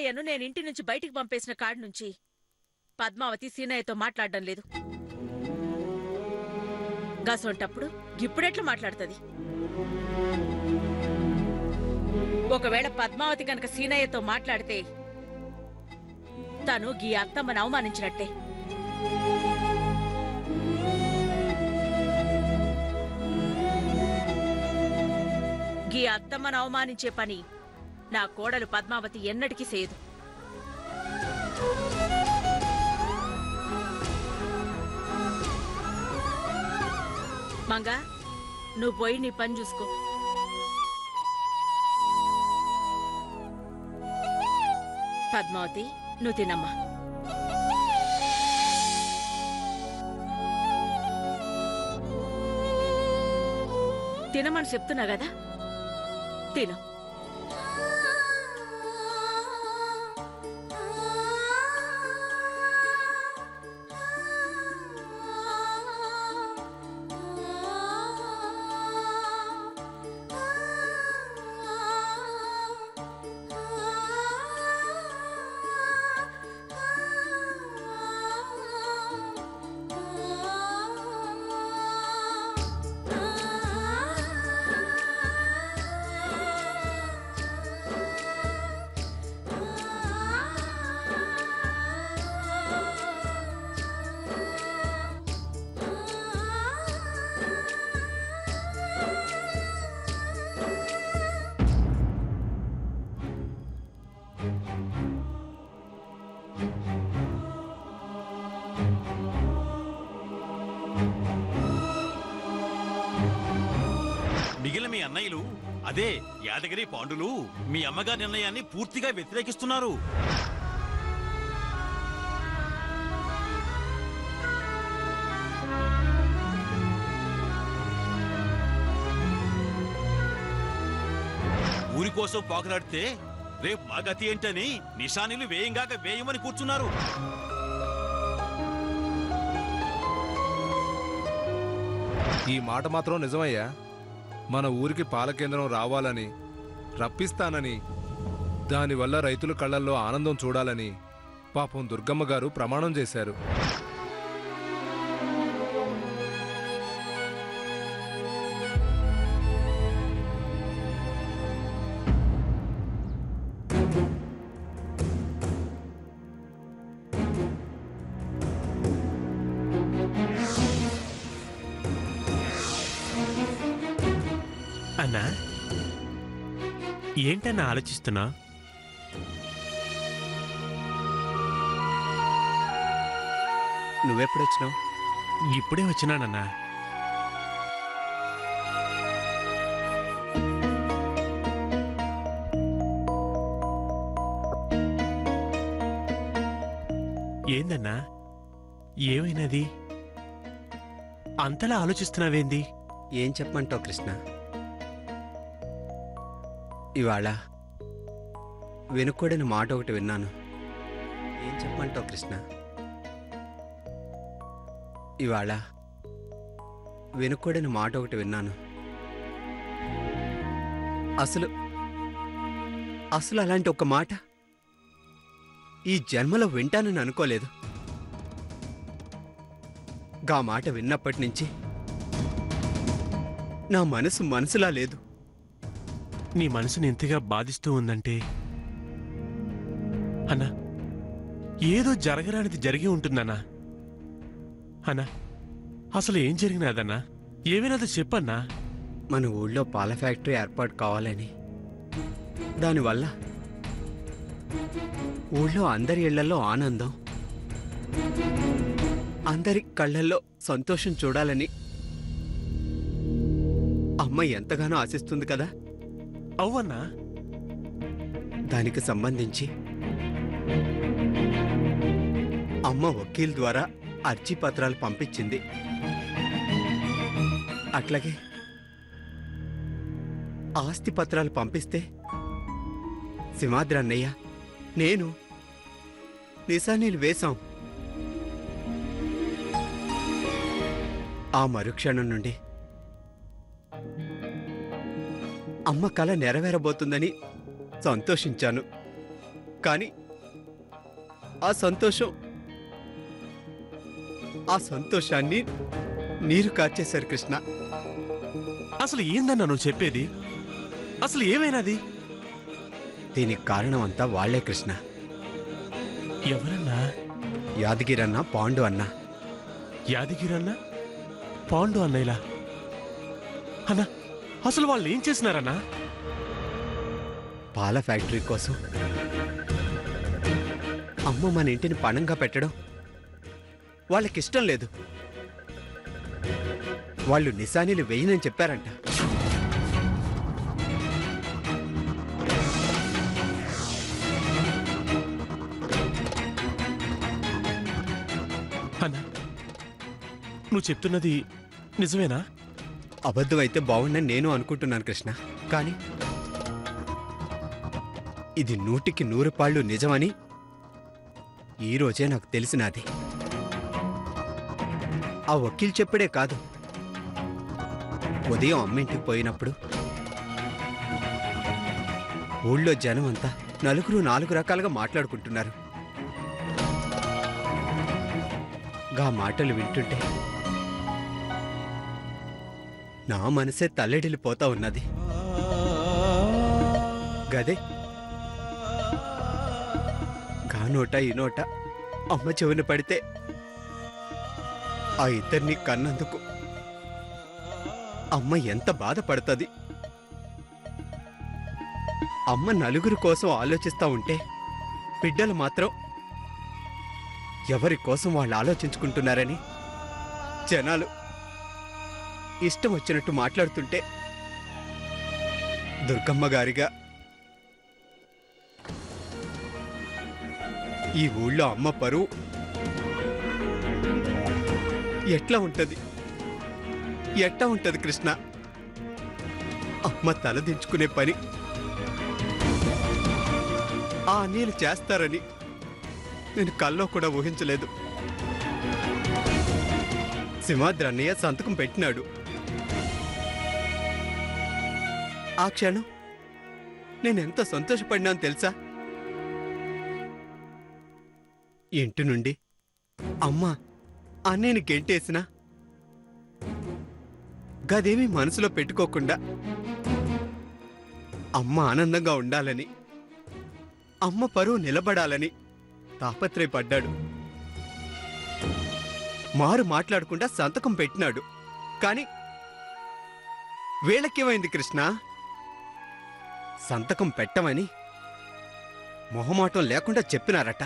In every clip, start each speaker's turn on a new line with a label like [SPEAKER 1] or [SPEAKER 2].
[SPEAKER 1] సీనయ్యను నేను ఇంటి నుంచి బయటికి పంపేసిన కాడి నుంచి పద్మావతి సీనయ్యతో మాట్లాడడం లేదు. గసొంటప్పుడు ఇప్పుడెట్లా మాట్లాడుతుంది? ఒకవేళ పద్మావతి కనుక సీనయ్యతో మాట్లాడితే తను గీ అత్తమ్మను అవమానించినట్టే. గీ అత్తమ్మను అవమానించే పని నా కోడలు పద్మావతి ఎన్నటికీ చేయదు. మంగా, నువ్వు పోయి నీ పని చూసుకో. పద్మావతి, నువ్వు తినమ్మా. తినమని చెప్తున్నా కదా, తిను.
[SPEAKER 2] మిగిలిన మీ అన్నయ్యలు, అదే యాదగిరి పాండులు, మీ అమ్మగారి నిర్ణయాన్ని పూర్తిగా వ్యతిరేకిస్తున్నారు. ఊరి కోసం పోకలాడితే రేపు మా గతి ఏంటని నిశానీలు వేయంగాక వేయమని కూర్చున్నారు.
[SPEAKER 3] ఈ మాట మాత్రం నిజమయ్యా. మన ఊరికి పాల కేంద్రం రావాలని, రప్పిస్తానని, దానివల్ల రైతుల కళ్ళల్లో ఆనందం చూడాలని పాపం దుర్గమ్మ గారు ప్రమాణం చేశారు.
[SPEAKER 4] అన్నా, ఏంటన్నా ఆలోచిస్తున్నా?
[SPEAKER 5] నువ్వెప్పుడొచ్చినావు?
[SPEAKER 4] ఇప్పుడే వచ్చినానన్నా. ఏందన్నా, ఏమైనది? అంతలా ఆలోచిస్తున్నావేంది?
[SPEAKER 5] ఏం చెప్పమంటావు కృష్ణ? ఇవాళ వెనుక్కోడని మాట ఒకటి విన్నాను. ఏం చెప్పమంటావు కృష్ణ? ఇవాళ వెనుక్కోడని మాట ఒకటి విన్నాను. అసలు అసలు అలాంటి ఒక మాట ఈ జన్మలో వింటానని అనుకోలేదు. గా మాట విన్నప్పటి నుంచి నా మనసు మనసులా లేదు.
[SPEAKER 4] నీ మనసుని ఎంతగా బాధిస్తూ ఉందంటే అన్నా, ఏదో జరగరానిది జరిగి ఉంటుందన్నా. అన్నా, అసలు ఏం జరిగినదన్నా? ఏమైనాదో చెప్పన్నా.
[SPEAKER 5] మన ఊళ్ళో పాల ఫ్యాక్టరీ ఏర్పాటు కావాలని, దానివల్ల ఊళ్ళో అందరి ఇళ్లలో ఆనందం, అందరి కళ్ళల్లో సంతోషం చూడాలని అమ్మ ఎంతగానో ఆశిస్తుంది కదా.
[SPEAKER 4] అవ్వన్నా,
[SPEAKER 5] దానికి సంబంధించి అమ్మ వకీల్ ద్వారా అర్జీ పత్రాలు పంపించింది. అట్లాగే ఆస్తి పత్రాలు పంపిస్తే సింహాద్రి అన్నయ్య, నేను నిశానీలు వేశాం. ఆ మరుక్షణం నుండి అమ్మ కల నెరవేరబోతుందని సంతోషించాను. కానీ ఆ సంతోషాన్ని నీరు కార్చేశారు కృష్ణ.
[SPEAKER 4] అసలు ఏందన్నా నువ్వు చెప్పేది? అసలు ఏమైనాది?
[SPEAKER 5] దీనికి కారణం అంతా వాళ్లే కృష్ణ.
[SPEAKER 4] ఎవరన్నా?
[SPEAKER 5] యాదగిరన్న, పాండు అన్న.
[SPEAKER 4] యాదగిరన్న, పాండు అన్నయ్యలా? అన్నా అసలు వాళ్ళు ఏం చేసినారన్నా?
[SPEAKER 5] పాల ఫ్యాక్టరీ కోసం అమ్మ మన ఇంటిని పణంగా పెట్టడం వాళ్ళకిష్టం లేదు. వాళ్ళు నిశానీలు వేయనని చెప్పారంట.
[SPEAKER 4] అన్నా నువ్వు చెప్తున్నది నిజమేనా?
[SPEAKER 5] అబద్ధమైతే బాగుండని నేను అనుకుంటున్నాను కృష్ణ. కానీ ఇది 100కి 100 పాళ్ళు నిజమని ఈరోజే నాకు తెలిసినది. ఆ వకీల్ చెప్పడే కాదు, ఉదయం అమ్మింటికి పోయినప్పుడు ఊళ్ళో జనం అంతా నలుగురు 4 రకాలుగా మాట్లాడుకుంటున్నారు. గా మాటలు వింటుంటే నా మనసే తల్లడిల్లిపోతా ఉన్నది. గదే గా నోట ఈ నోట అమ్మ చెవిన పడితే ఆ ఇద్దరిని కన్నందుకు అమ్మ ఎంత బాధపడుతుంది. అమ్మ నలుగురు కోసం ఆలోచిస్తా ఉంటే బిడ్డలు మాత్రం ఎవరి కోసం వాళ్ళు ఆలోచించుకుంటున్నారని జనాలు ఇష్టం వచ్చినట్టు మాట్లాడుతుంటే దుర్గమ్మ గారిగా ఈ ఊళ్ళో అమ్మ పరువు ఎట్లా ఉంటది కృష్ణ? అమ్మ తలదించుకునే పని ఆ అన్నీలు చేస్తారని నేను కల్లో కూడా ఊహించలేదు. సింహాద్రి అన్నయ్య సంతకం పెట్టినాడు. ఆ క్షణం నేనెంత సంతోషపడినాను తెలుసా? ఇంటి నుండి అమ్మ అన్నయ్యని గెంటేసినా గదేమీ మనసులో పెట్టుకోకుండా అమ్మ ఆనందంగా ఉండాలని, అమ్మ పరువు నిలబడాలని తాపత్రయపడ్డాడు. మారు మాట్లాడకుండా సంతకం పెట్టినాడు. కాని వీళ్ళకేమైంది కృష్ణ? సంతకం పెట్టమని మొహమాటం లేకుండా చెప్పినారట.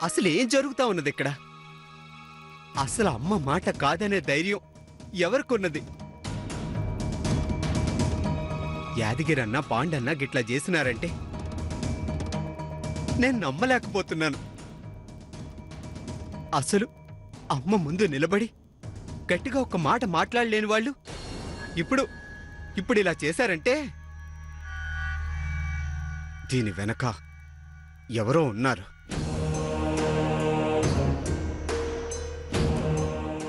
[SPEAKER 5] అసలు ఏం జరుగుతా ఉన్నది ఇక్కడ? అసలు అమ్మ మాట కాదనే ధైర్యం ఎవరికున్నది? యాదగిరన్న, పాండన్న గిట్లా చేసినారంటే నేను నమ్మలేకపోతున్నాను. అసలు అమ్మ ముందు నిలబడి గట్టిగా ఒక మాట మాట్లాడలేని వాళ్ళు ఇప్పుడు ఇలా చేశారంటే దీని వెనక ఎవరో ఉన్నారు.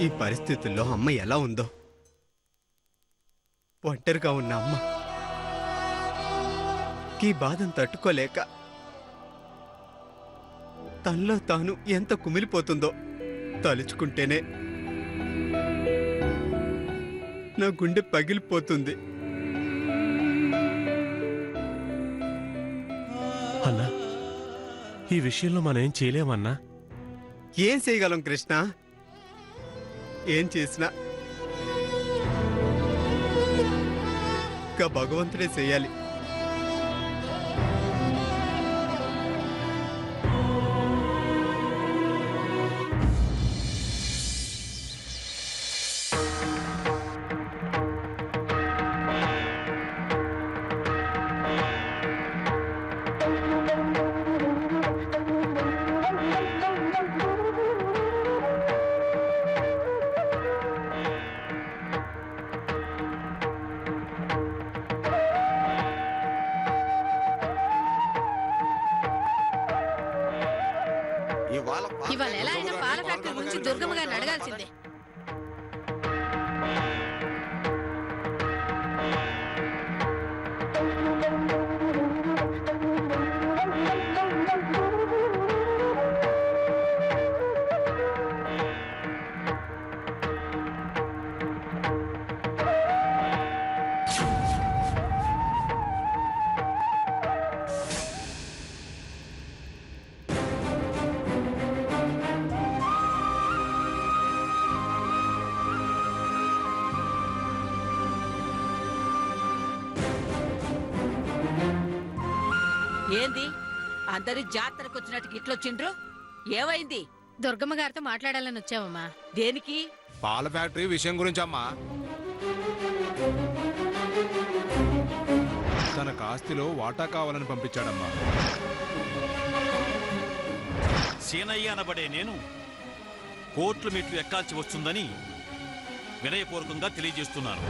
[SPEAKER 5] ఈ పరిస్థితుల్లో అమ్మ ఎలా ఉందో, ఒంటరిగా ఉన్న అమ్మ ఈ బాధను తట్టుకోలేక తనలో తాను ఎంత కుమిలిపోతుందో తలుచుకుంటేనే నా గుండె పగిలిపోతుంది.
[SPEAKER 4] అన్నా ఈ విషయంలో మనం ఏం చేయలేమన్నా.
[SPEAKER 5] ఏం చేయగలం కృష్ణ? ఏం చేసినా ఇంకా భగవంతుడే చేయాలి.
[SPEAKER 6] ఇవాళ ఎలా అయినా పాల ఫ్యాక్టరీ గురించి దుర్గమ్మ గారిని అడగాల్సిందే.
[SPEAKER 1] ఏంది అందరి జాతరకు వచ్చినట్టు ఇట్లొచ్చిండ్రు? ఏమైంది?
[SPEAKER 6] దుర్గమ్మ గారితో మాట్లాడాలని వచ్చావమ్మా.
[SPEAKER 1] దేనికి?
[SPEAKER 3] పాల ఫ్యాక్టరీ విషయం గురించి అమ్మా. తనకు ఆస్తిలో వాటా కావాలని పంపించాడమ్మా.
[SPEAKER 2] సీనయ్య అనబడే నేను కోర్టుల మెట్లు ఎక్కాల్సి వస్తుందని వినయపూర్వకంగా తెలియజేస్తున్నాను.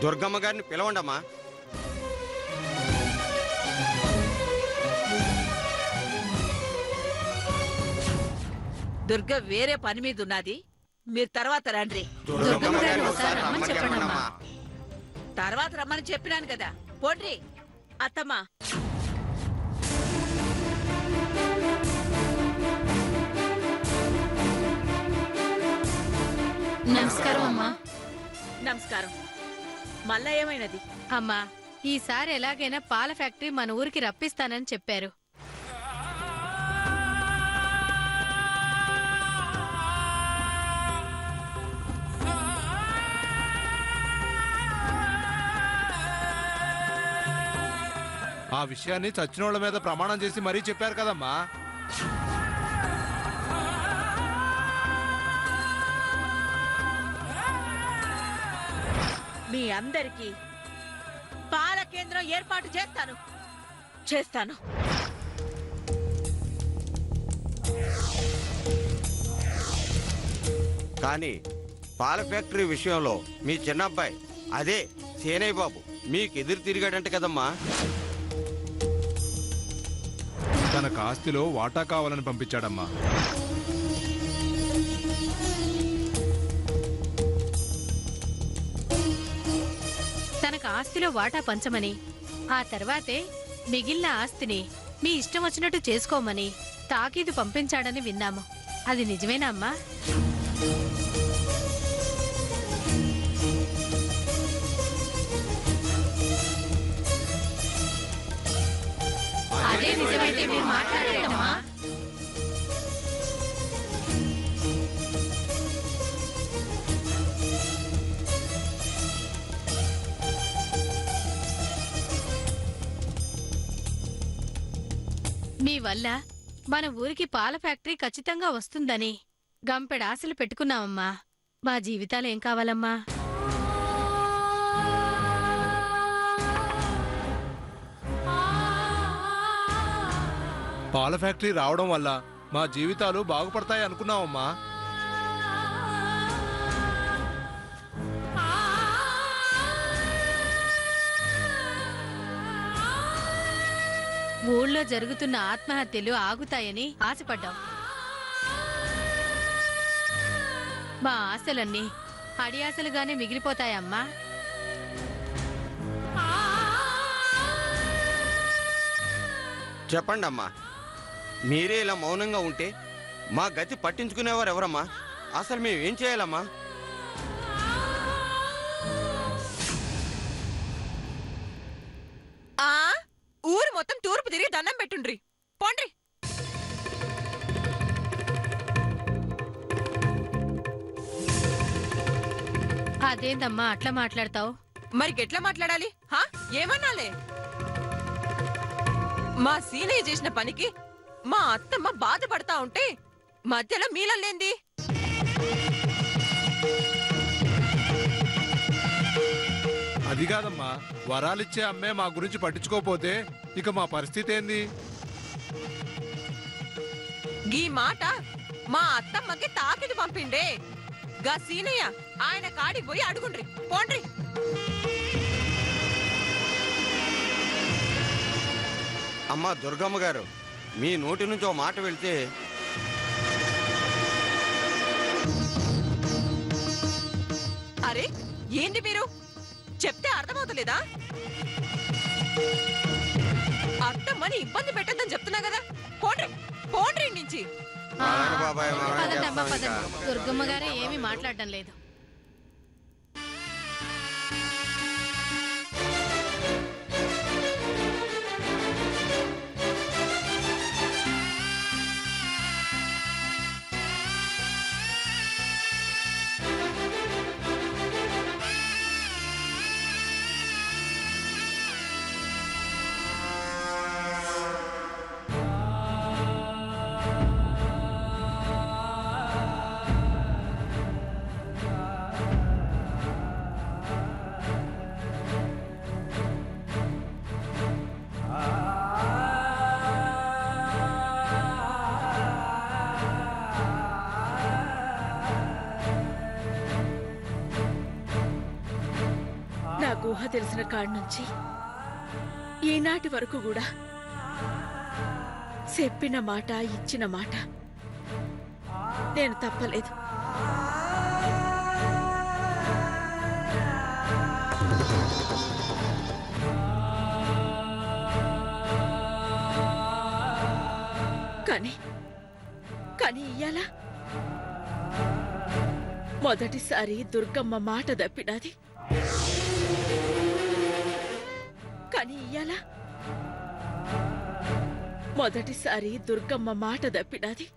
[SPEAKER 5] దుర్గమ్మ గారిని పిలవండమ్మా.
[SPEAKER 1] దుర్గ వేరే పని మీద ఉన్నది, మీరు తర్వాత రండి.
[SPEAKER 6] దుర్గమ్మ గారిని ఒకసారి రమ్మని చెప్పండమ్మా.
[SPEAKER 1] తర్వాత రమ్మని చెప్పినాను కదా, పోండ్రి. అత్తమ్మా,
[SPEAKER 6] నమస్కారం అమ్మా.
[SPEAKER 1] నమస్కారం. మళ్ళా ఏమైనది?
[SPEAKER 6] అమ్మా, ఈసారి ఎలాగైనా పాల ఫ్యాక్టరీ మన ఊరికి రప్పిస్తానని చెప్పారు.
[SPEAKER 3] ఆ విషయాన్ని చచ్చినోళ్ల మీద ప్రమాణం చేసి మరీ చెప్పారు కదమ్మా.
[SPEAKER 1] మీ అందరికీ పాల కేంద్రం ఏర్పాటు చేస్తాను.
[SPEAKER 5] కానీ పాల ఫ్యాక్టరీ విషయంలో మీ చిన్నబ్బాయి అదే సేనయ్య బాబు మీకు ఎదురు తిరిగాడంట కదమ్మా.
[SPEAKER 3] తనకు ఆస్తిలో వాటా కావాలని పంపించాడమ్మా.
[SPEAKER 6] తనకు ఆస్తిలో వాటా పంచమని, ఆ తర్వాతే మిగిలిన ఆస్తిని మీ ఇష్టం వచ్చినట్టు చేసుకోమని తాకీదు పంపించాడని విన్నాము. అది నిజమేనా అమ్మా? అదే నిజమైతే మీరు మాట్లాడేటమ్మా. మీ వల్ల మన ఊరికి పాల ఫ్యాక్టరీ ఖచ్చితంగా వస్తుందని గంపెడ ఆశలు పెట్టుకున్నామమ్మా. మా జీవితాలు ఏం కావాలమ్మా?
[SPEAKER 3] పాల ఫ్యాక్టరీ రావడం వల్ల మా జీవితాలు బాగుపడతాయి అనుకున్నామమ్మా.
[SPEAKER 6] ఊళ్ళో జరుగుతున్న ఆత్మహత్యలు ఆగుతాయని ఆశపడ్డాం. మా ఆశలన్నీ అడియాసలుగానే మిగిలిపోతాయమ్మా.
[SPEAKER 5] చెప్పండి అమ్మా, మీరే ఇలా మౌనంగా ఉంటే మా గతి పట్టించుకునేవారు ఎవరమ్మా? అసలు మేము ఏం చేయాలమ్మా?
[SPEAKER 7] ఊరు మొత్తం తూర్పు తిరిగి దండం పెట్టుండ్రి, పోండ్రి.
[SPEAKER 6] అదేందమ్మా అట్లా మాట్లాడతావు?
[SPEAKER 7] మరి గెట్లా మాట్లాడాలి? ఏమన్నాలే? మా సీనయ్య చేసిన పనికి మా అత్తమ్మ బాధపడతా ఉంటే మధ్యలో మీలలేంది?
[SPEAKER 3] అది కాదమ్మా, వరాలిచ్చే అమ్మే మా గురించి పట్టించుకోపోతే ఇక మా పరిస్థితి ఏంది?
[SPEAKER 7] గీ మాట మా అత్తమ్మకి తాకిది పంపిండే గా సీనయ్య. ఆయన కాడికి పోయి అడుగుండ్రి, పోండ్రి.
[SPEAKER 5] అమ్మా దుర్గమ్మ గారు, మీ నోటి నుంచి ఓ మాట వెళ్తే
[SPEAKER 7] అరే ఏంది మీరు చెప్తే అర్థమవుతలేదా? అత్తమ్మని ఇబ్బంది పెట్టద్దని చెప్తున్నా కదా, పోండ్రి పోండ్రి నుంచి.
[SPEAKER 5] బాబాయ్
[SPEAKER 6] పదండమ్మా పదండి. దుర్గమ్మ గారే ఏమీ మాట్లాడడం లేదు.
[SPEAKER 1] ఊహ తెలిసిన కాడి నుంచి ఈనాటి వరకు కూడా చెప్పిన మాట ఇచ్చిన మాట నేను తప్పలేదు. కానీ ఇయ్యాల మొదటిసారి దుర్గమ్మ మాట దప్పినది. కానీ ఇయ్యాల మొదటిసారి దుర్గమ్మ మాట దప్పినది.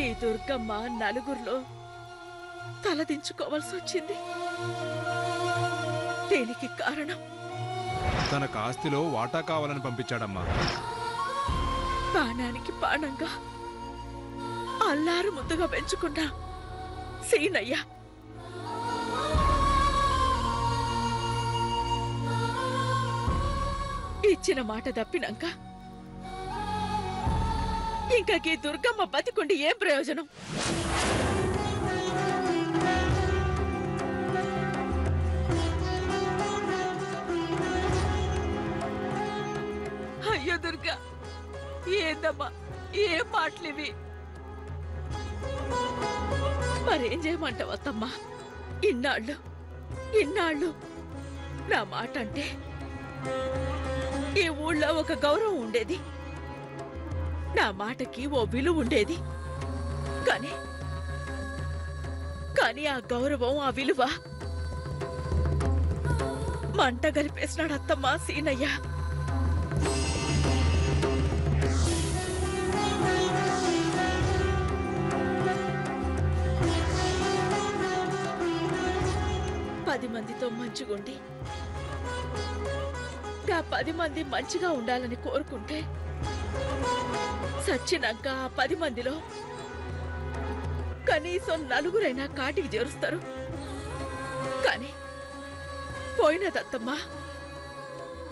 [SPEAKER 1] ఈ దుర్గమ్మ నలుగురిలో తలదించుకోవాల్సి వచ్చింది. దీనికి కారణం
[SPEAKER 3] తనకు ఆస్తిలో వాటా కావాలని పంపించాడమ్మా.
[SPEAKER 1] ప్రాణానికి ప్రాణంగా అల్లారు ముద్దుగా పెంచుకున్నా సీనయ్య ఇచ్చిన మాట తప్పినాక ఇంకా ఈ దుర్గమ్మ బతికుండి ఏం ప్రయోజనం? అయ్యో దుర్గా, ఏందమ్మా ఏం మాటలివి? మరేం చేయమంటావు అత్తమ్మా? ఇన్నాళ్ళు నా మాట అంటే ఈ ఊళ్ళో ఒక గౌరవం ఉండేది, నా మాటకి ఓ విలువ ఉండేది. కానీ ఆ గౌరవం ఆ విలువ మంట కలిపేసినాడు అత్తమ్మా సీనయ్య. పది మందితో మంచిగుండి ఆ 10 మంది మంచిగా ఉండాలని కోరుకుంటే సచ్చినాక ఆ 10 మందిలో కనీసం 4 కాటికి చేరుస్తారు. కానీ పోయినదత్తమ్మా,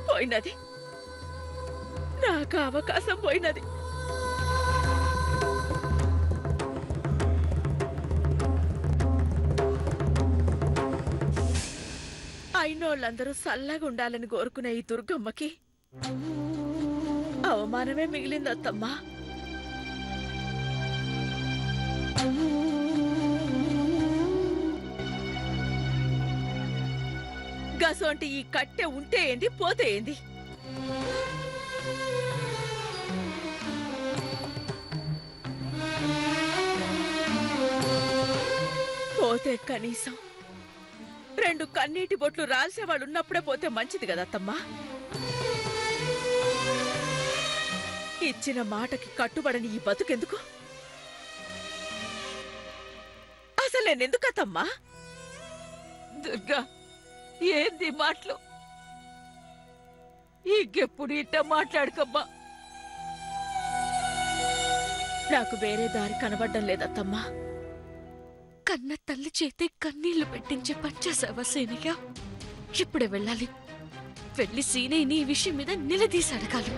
[SPEAKER 1] పోయినది. నాకు అవకాశం పోయినది. అయినోళ్ళందరూ సల్లగా ఉండాలని కోరుకునే ఈ దుర్గమ్మకి అవమానమే మిగిలిందత్తమ్మా. గసోంటి ఈ కట్టె ఉంటే ఏంది, పోతే ఏంది? పోతే కనీసం 2 కన్నీటి బొట్లు రాల్సేవాళ్ళు ఉన్నప్పుడే పోతే మంచిది కదా అత్తమ్మా. ఇచ్చిన మాటకి కట్టుబడని ఈ బతుకెందుకు? అసలు నేనెందుకత్తమ్మా? దుర్గా, ఏంది మాటలు? ఇంకెప్పుడు ఇట్ట మాట్లాడుకమ్మా. నాకు వేరే దారి కనబడ్డం లేదత్తమ్మా. కన్న తల్లి చేతే కన్నీళ్లు పెట్టించే పనిచేసావా సీనయ్య? ఇప్పుడే వెళ్ళాలి. వెళ్ళి సీనయ్యని ఈ విషయం మీద నిలదీసి అడగాలి.